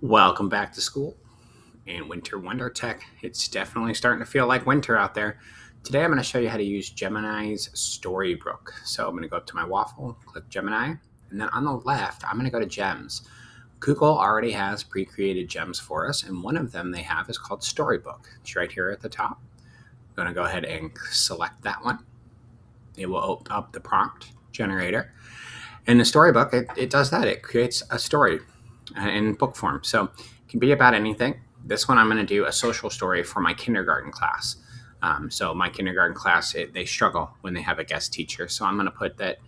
Welcome back to school and Winter WonderTech. It's definitely starting to feel like winter out there. Today I'm going to show you how to use Gemini's Storybook. So I'm going to go up to my waffle, click Gemini, and then on the left I'm going to go to Gems. Google already has pre-created gems for us, and one of them they have is called Storybook. It's right here at the top. I'm going to go ahead and select that one. It will open up the prompt generator. In the Storybook, it does that. It creates a story in book form. So it can be about anything. This one I'm going to do a social story for my kindergarten class. So my kindergarten class, they struggle when they have a guest teacher. So I'm going to put that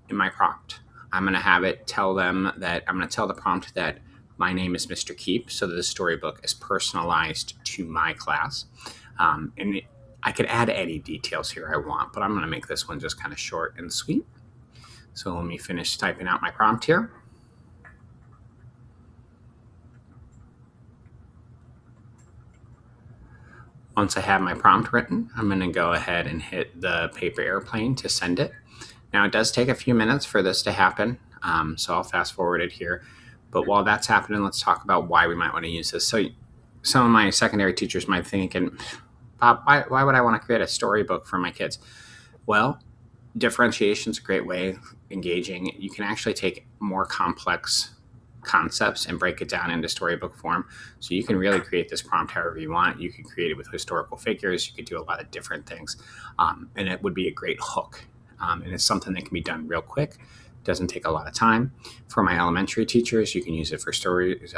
in my prompt. I'm going to have it tell them that I'm going to tell the prompt that my name is Mr. Keep, so that the storybook is personalized to my class. I could add any details here I want, but I'm going to make this one just kind of short and sweet. So let me finish typing out my prompt here. Once I have my prompt written, I'm going to go ahead and hit the paper airplane to send it. Now, it does take a few minutes for this to happen, so I'll fast forward it here. But while that's happening, let's talk about why we might want to use this. So some of my secondary teachers might think, Bob, why would I want to create a storybook for my kids? Well, differentiation is a great way of engaging. You can actually take more complex concepts and break it down into storybook form. So you can really create this prompt however you want. You can create it with historical figures. You could do a lot of different things. And it would be a great hook. And it's something that can be done real quick. Doesn't take a lot of time. For my elementary teachers, you can use it for stories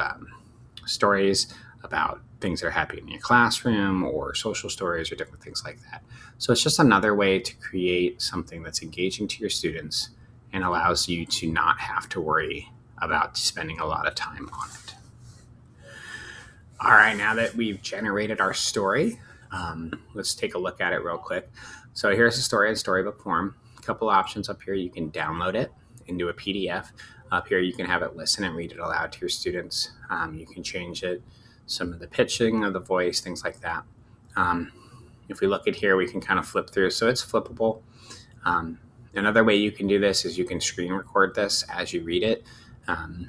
about things that are happening in your classroom or social stories or different things like that. So it's just another way to create something that's engaging to your students and allows you to not have to worry about spending a lot of time on it. All right, now that we've generated our story, let's take a look at it real quick. So here's the story in storybook form. A couple options up here. You can download it into a PDF. Up here, you can have it listen and read it aloud to your students. You can change it, some of the pitching of the voice, things like that. If we look at here, we can kind of flip through. So it's flippable. Another way you can do this is you can screen record this as you read it.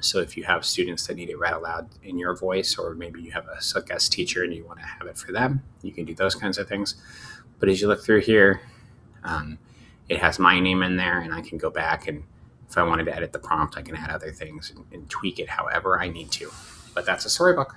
So if you have students that need it read aloud in your voice, or maybe you have a guest teacher and you want to have it for them, you can do those kinds of things. But as you look through here, it has my name in there, and I can go back, and if I wanted to edit the prompt, I can add other things and tweak it however I need to. But that's a storybook.